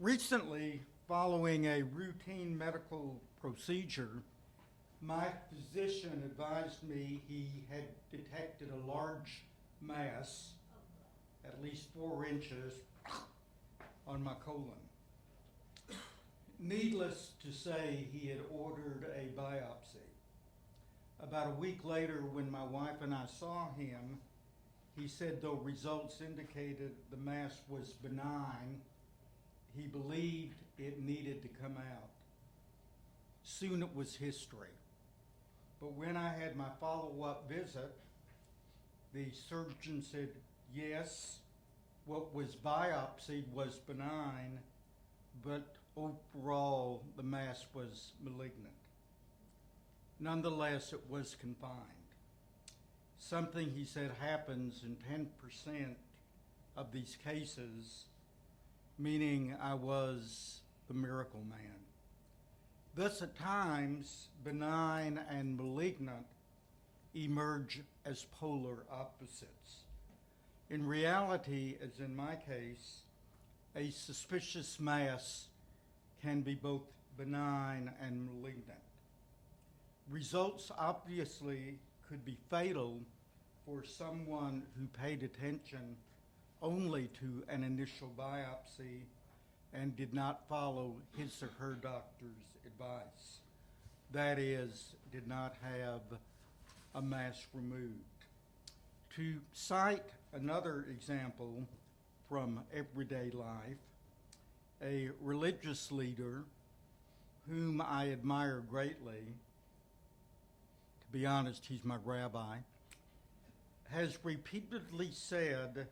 Recently, following a routine medical procedure, my physician advised me he had detected a large mass, at least 4 inches, on my colon. Needless to say, he had ordered a biopsy. About a week later, when my wife and I saw him, he said though results indicated the mass was benign, he believed it needed to come out. Soon it was history. But when I had my follow-up visit, the surgeon said, yes, what was biopsied was benign, but overall the mass was malignant. Nonetheless, it was confined. Something, he said, happens in 10% of these cases, meaning I was the miracle man. Thus, at times, benign and malignant emerge as polar opposites. In reality, as in my case, a suspicious mass can be both benign and malignant. Results obviously could be fatal for someone who paid attention only to an initial biopsy and did not follow his or her doctor's advice. That is, did not have a mass removed. To cite another example from everyday life, a religious leader whom I admire greatly, to be honest, he's my rabbi, has repeatedly said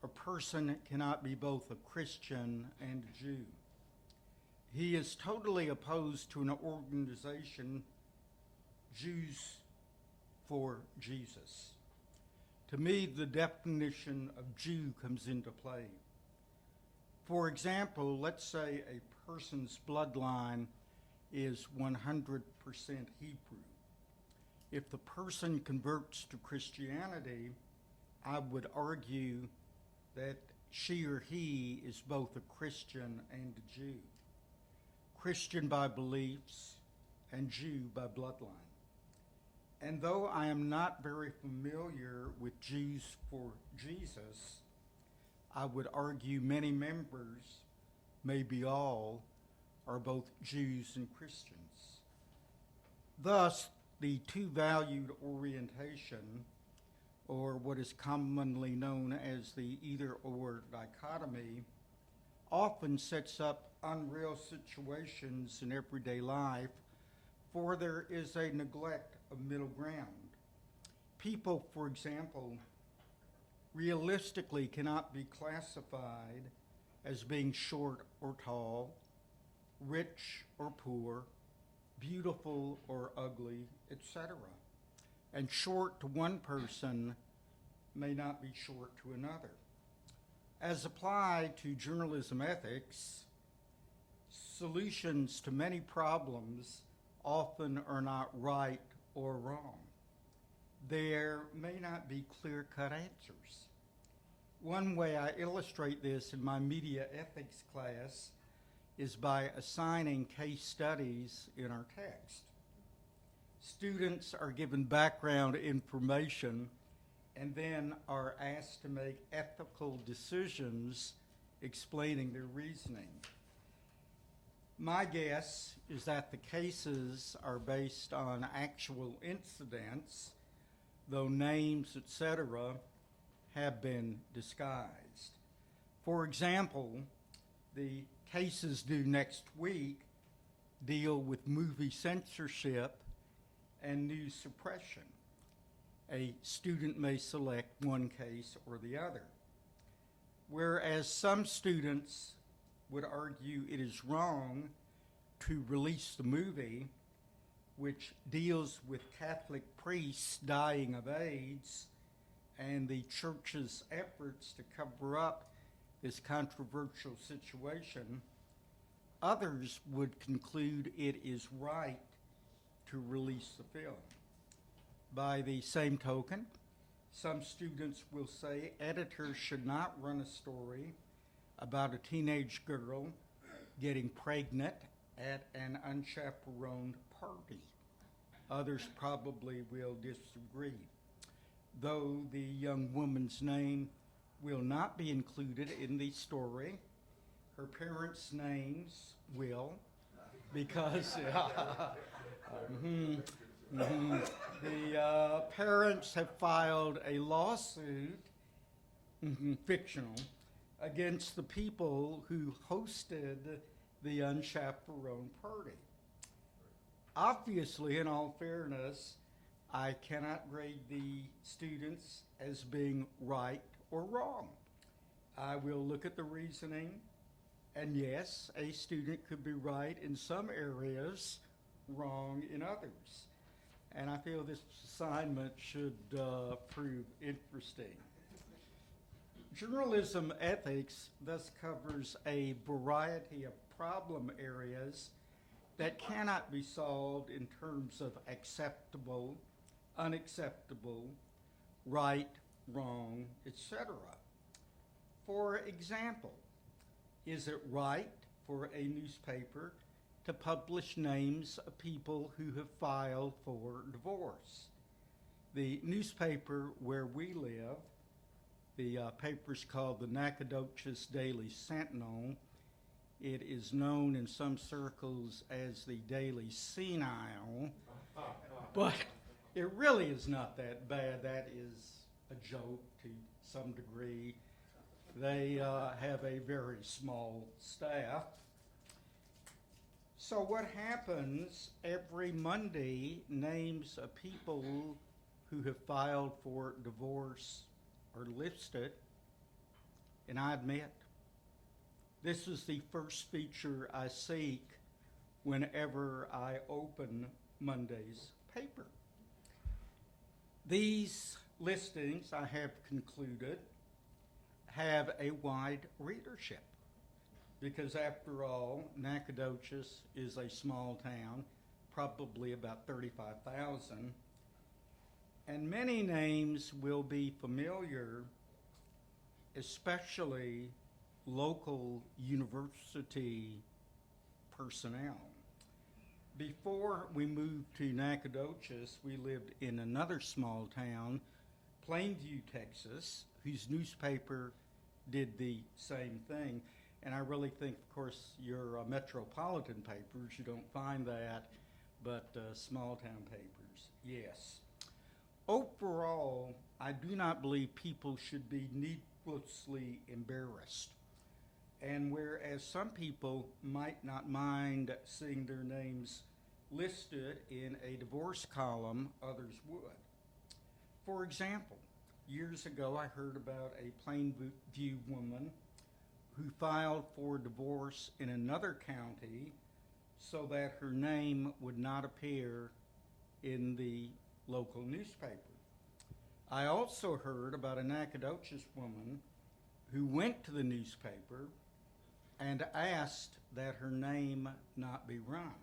a person cannot be both a Christian and a Jew. He is totally opposed to an organization, Jews for Jesus. To me, the definition of Jew comes into play. For example, let's say a person's bloodline is 100% Hebrew. If the person converts to Christianity, I would argue that she or he is both a Christian and a Jew. Christian by beliefs and Jew by bloodline. And though I am not very familiar with Jews for Jesus, I would argue many members, maybe all, are both Jews and Christians. Thus, the TwoValued Orientation, or what is commonly known as the either-or dichotomy, often sets up unreal situations in everyday life, for there is a neglect of middle ground. People, for example, realistically cannot be classified as being short or tall, rich or poor, beautiful or ugly, etc. And short to one person may not be short to another. As applied to journalism ethics, solutions to many problems often are not right or wrong. There may not be clear-cut answers. One way I illustrate this in my media ethics class is by assigning case studies in our text. Students are given background information and then are asked to make ethical decisions explaining their reasoning. My guess is that the cases are based on actual incidents, though names, etc., have been disguised. For example, the cases due next week deal with movie censorship and news suppression. A student may select one case or the other. Whereas some students would argue it is wrong to release the movie, which deals with Catholic priests dying of AIDS and the church's efforts to cover up this controversial situation, others would conclude it is right to release the film. By the same token, some students will say editors should not run a story about a teenage girl getting pregnant at an unchaperoned party. Others probably will disagree. Though the young woman's name will not be included in the story, her parents' names will, because the parents have filed a lawsuit, fictional, against the people who hosted the unchaperoned party. Obviously, in all fairness, I cannot grade the students as being right or wrong. I will look at the reasoning, and yes, a student could be right in some areas, wrong in others. And I feel this assignment should prove interesting. Journalism ethics thus covers a variety of problem areas that cannot be solved in terms of acceptable, unacceptable, right, wrong, etc. For example, is it right for a newspaper to publish names of people who have filed for divorce? The newspaper where we live, the paper's called the Nacogdoches Daily Sentinel. It is known in some circles as the Daily Senile, but it really is not that bad. That is a joke to some degree. They have a very small staff. So what happens every Monday, names of people who have filed for divorce are listed, and I admit, this is the first feature I seek whenever I open Monday's paper. These listings, I have concluded, have a wide readership because, after all, Nacogdoches is a small town, probably about 35,000, and many names will be familiar, especially local university personnel. Before we moved to Nacogdoches, we lived in another small town, Plainview, Texas, whose newspaper did the same thing. And I really think, of course, your metropolitan papers, you don't find that, but small town papers, yes. Overall, I do not believe people should be needlessly embarrassed. And whereas some people might not mind seeing their names listed in a divorce column, others would. For example, years ago I heard about a Plainview woman who filed for divorce in another county so that her name would not appear in the local newspaper. I also heard about a Nacogdoches woman who went to the newspaper and asked that her name not be run.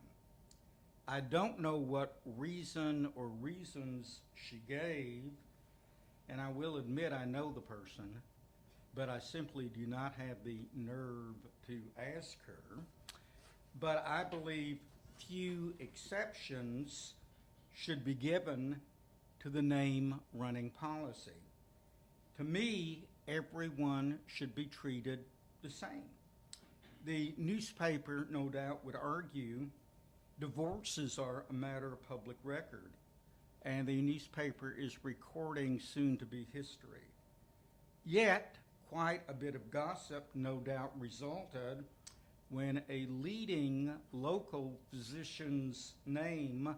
I don't know what reason or reasons she gave, and I will admit I know the person, but I simply do not have the nerve to ask her. But I believe few exceptions should be given to the name running policy. To me, everyone should be treated the same. The newspaper, no doubt, would argue divorces are a matter of public record, and the newspaper is recording soon-to-be history. Yet, quite a bit of gossip, no doubt, resulted when a leading local physician's name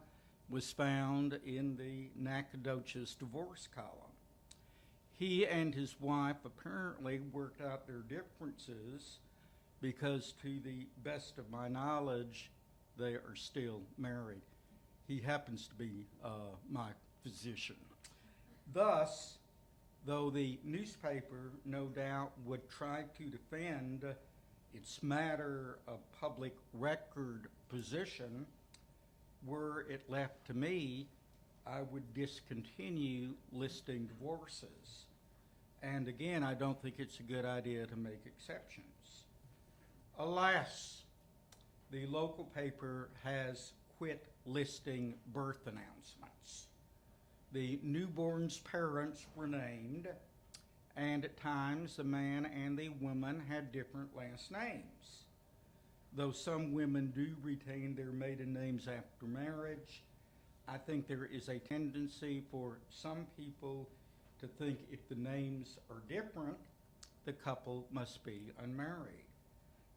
was found in the Nacogdoches divorce column. He and his wife apparently worked out their differences because, to the best of my knowledge, they are still married. He happens to be my physician. Thus, though the newspaper no doubt would try to defend its matter of public record position, were it left to me, I would discontinue listing divorces. And again, I don't think it's a good idea to make exceptions. Alas, the local paper has quit listing birth announcements. The newborn's parents were named, and at times the man and the woman had different last names. Though some women do retain their maiden names after marriage, I think there is a tendency for some people to think if the names are different, the couple must be unmarried.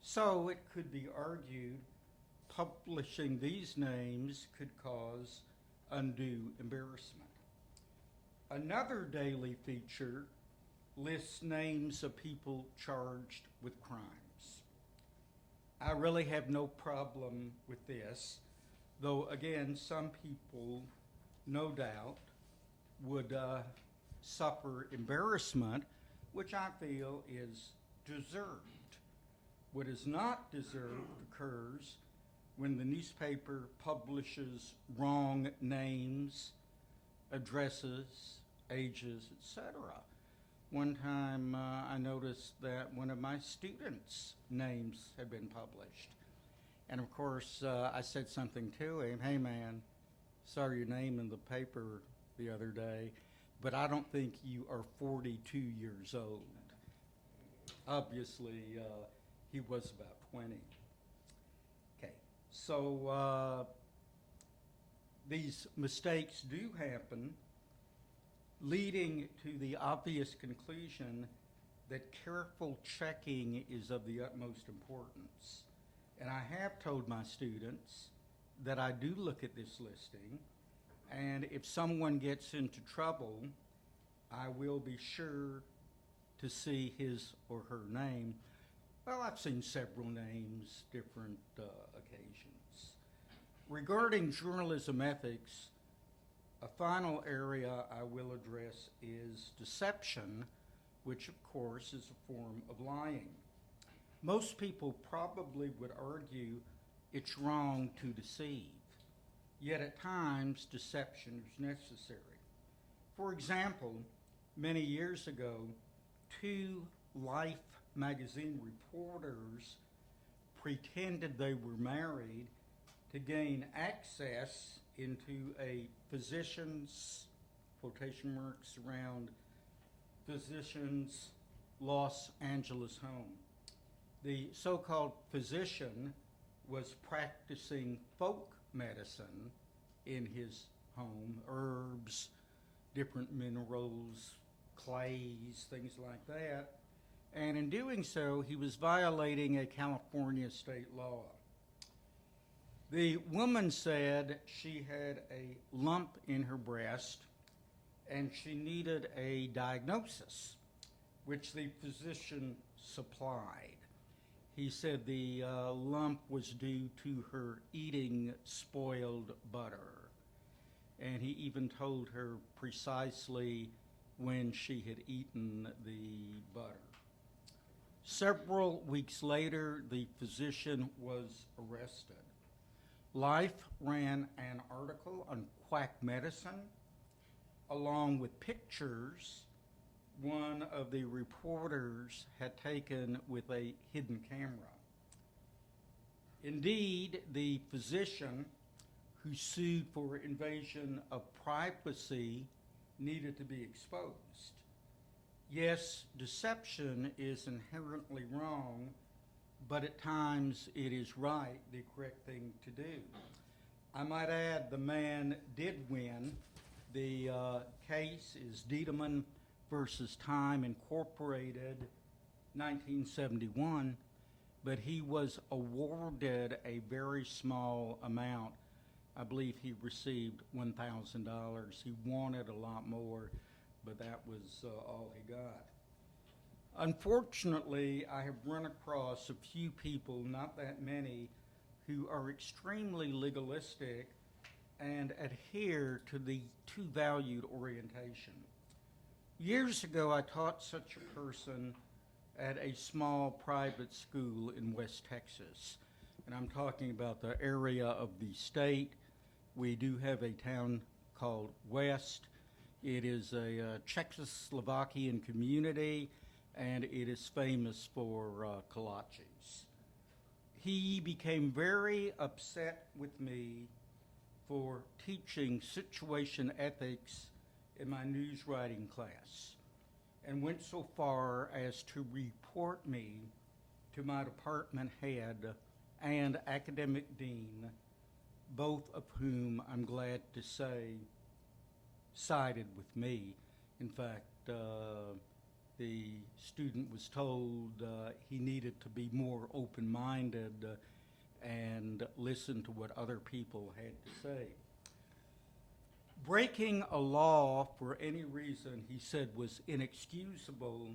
So it could be argued publishing these names could cause undue embarrassment. Another daily feature lists names of people charged with crimes. I really have no problem with this, though again, some people, no doubt, would suffer embarrassment, which I feel is deserved. What is not deserved occurs when the newspaper publishes wrong names, addresses, ages, etc. One time I noticed that one of my students' names had been published. And of course, I said something to him, "Hey man, saw your name in the paper the other day, but I don't think you are 42 years old." Obviously, he was about 20. Okay, so these mistakes do happen, leading to the obvious conclusion that careful checking is of the utmost importance. And I have told my students that I do look at this listing, and if someone gets into trouble, I will be sure to see his or her name. Well, I've seen several names, different occasions. Regarding journalism ethics, a final area I will address is deception, which of course is a form of lying. Most people probably would argue it's wrong to deceive, yet at times deception is necessary. For example, many years ago, two Life magazine reporters pretended they were married to gain access into a physician's, quotation marks around, physician's Los Angeles home. The so-called physician was practicing folk medicine in his home, herbs, different minerals, clays, things like that. And in doing so, he was violating a California state law. The woman said she had a lump in her breast and she needed a diagnosis, which the physician supplied. He said the lump was due to her eating spoiled butter. And he even told her precisely when she had eaten the butter. Several weeks later, the physician was arrested. Life ran an article on quack medicine, along with pictures one of the reporters had taken with a hidden camera. Indeed, the physician who sued for invasion of privacy needed to be exposed. Yes, deception is inherently wrong, but at times it is right, the correct thing to do. I might add the man did win. The case is Diedemann versus Time Incorporated, 1971, but he was awarded a very small amount. I believe he received $1,000. He wanted a lot more, but that was all he got. Unfortunately, I have run across a few people, not that many, who are extremely legalistic and adhere to the TwoValued Orientation. Years ago, I taught such a person at a small private school in West Texas. And I'm talking about the area of the state. We do have a town called West. It is a Czechoslovakian community, and it is famous for kolaches. he became very upset with me for teaching situation ethics in my news writing class, and went so far as to report me to my department head and academic dean, both of whom I'm glad to say sided with me. In fact, the student was told he needed to be more open-minded and listen to what other people had to say. Breaking a law for any reason, he said, was inexcusable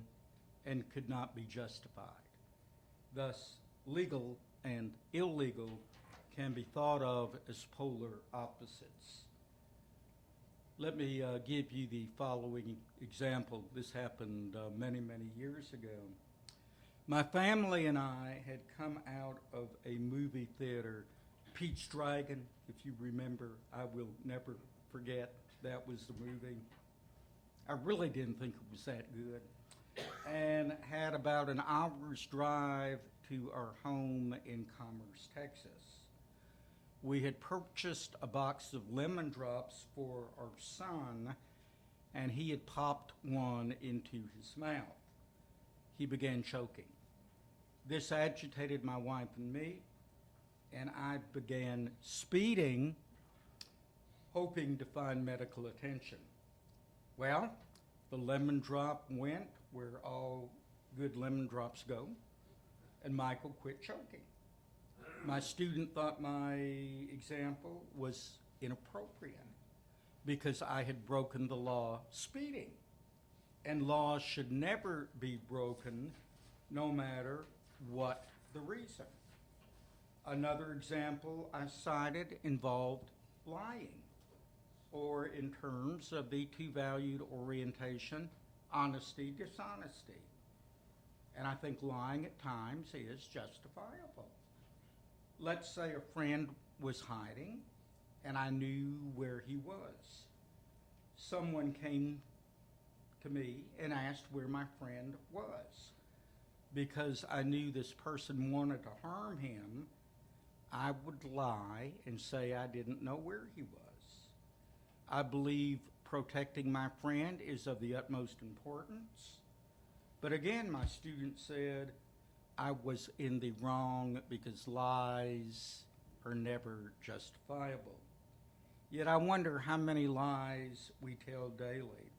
and could not be justified. Thus, legal and illegal can be thought of as polar opposites. Let me give you the following example. This happened many, many years ago. My family and I had come out of a movie theater, Pete's Dragon, if you remember. I will never forget that was the movie. I really didn't think it was that good. And had about an hour's drive to our home in Commerce, Texas. We had purchased a box of lemon drops for our son, and he had popped one into his mouth. He began choking. This agitated my wife and me, and I began speeding, hoping to find medical attention. Well, the lemon drop went where all good lemon drops go, and Michael quit choking. My student thought my example was inappropriate because I had broken the law speeding, and laws should never be broken no matter what the reason. Another example I cited involved lying, or in terms of the TwoValued Orientation, honesty, dishonesty. And I think lying at times is justifiable. Let's say a friend was hiding and I knew where he was. Someone came to me and asked where my friend was. Because I knew this person wanted to harm him, I would lie and say I didn't know where he was. I believe protecting my friend is of the utmost importance. But again, my student said I was in the wrong because lies are never justifiable. Yet I wonder how many lies we tell daily.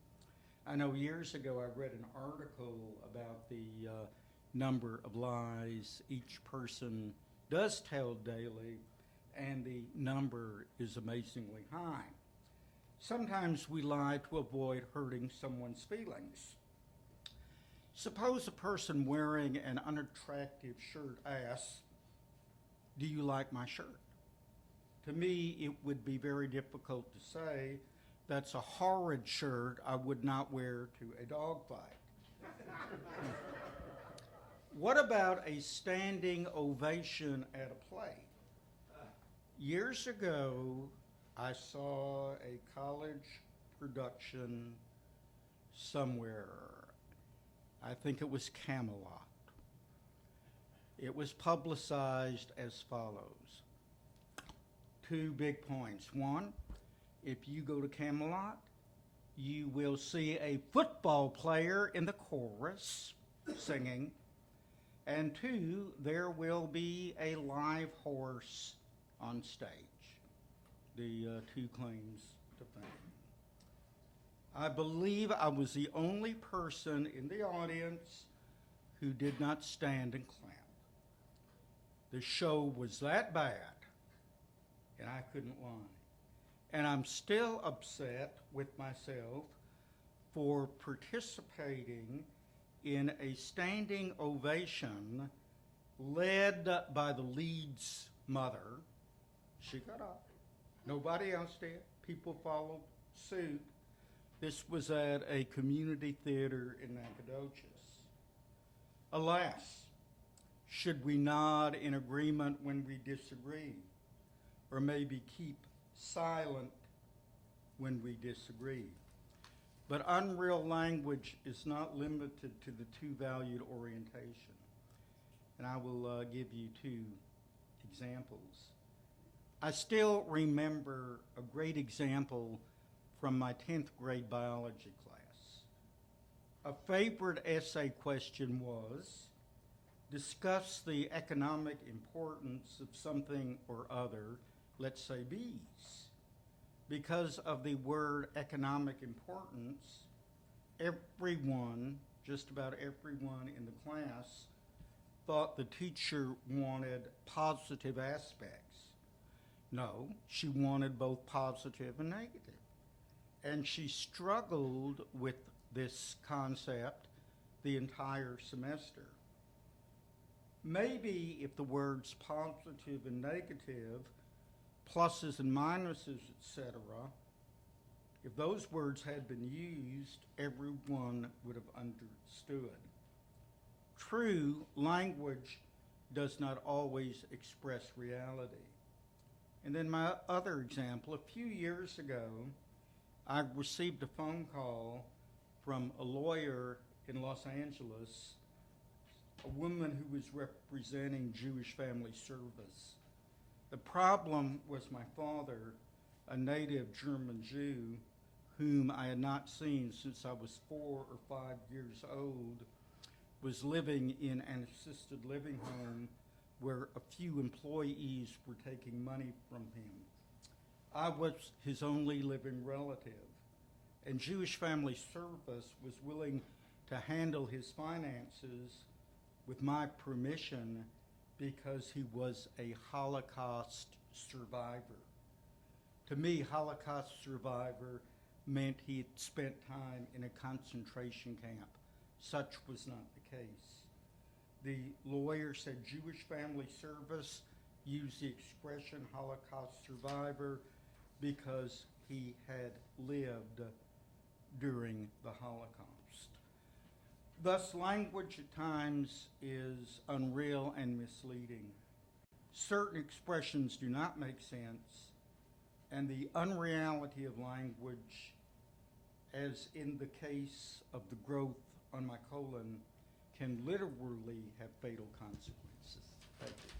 I know years ago I read an article about the number of lies each person does tell daily, and the number is amazingly high. Sometimes we lie to avoid hurting someone's feelings. Suppose a person wearing an unattractive shirt asks, "Do you like my shirt?" To me, it would be very difficult to say, "That's a horrid shirt I would not wear to a dog fight." What about a standing ovation at a play? Years ago, I saw a college production somewhere. I think it was Camelot. It was publicized as follows. 2 big points. One, if you go to Camelot, you will see a football player in the chorus singing. And 2, there will be a live horse on stage. The 2 claims to fame. I believe I was the only person in the audience who did not stand and clap. The show was that bad, and I couldn't lie. And I'm still upset with myself for participating in a standing ovation led by the lead's mother. She got up. Nobody else did. People followed suit. This was at a community theater in Nacogdoches. Alas, should we nod in agreement when we disagree, or maybe keep silent when we disagree? But unreal language is not limited to the TwoValued Orientation. And I will give you 2 examples. I still remember a great example from my 10th grade biology class. A favorite essay question was, discuss the economic importance of something or other, let's say bees. Because of the word economic importance, everyone, just about everyone in the class, thought the teacher wanted positive aspects. No, she wanted both positive and negative. And she struggled with this concept the entire semester. Maybe if the words positive and negative, pluses and minuses, etc., if those words had been used, everyone would have understood. True, language does not always express reality. And then my other example, a few years ago, I received a phone call from a lawyer in Los Angeles, a woman who was representing Jewish Family Service. The problem was my father, a native German Jew, whom I had not seen since I was 4 or 5 years old, was living in an assisted living home where a few employees were taking money from him. I was his only living relative, and Jewish Family Service was willing to handle his finances with my permission because he was a Holocaust survivor. To me, Holocaust survivor meant he had spent time in a concentration camp. Such was not the case. The lawyer said Jewish Family Service used the expression Holocaust survivor because he had lived during the Holocaust. Thus, language at times is unreal and misleading. Certain expressions do not make sense, and the unreality of language, as in the case of the growth on my colon, can literally have fatal consequences. Thank you.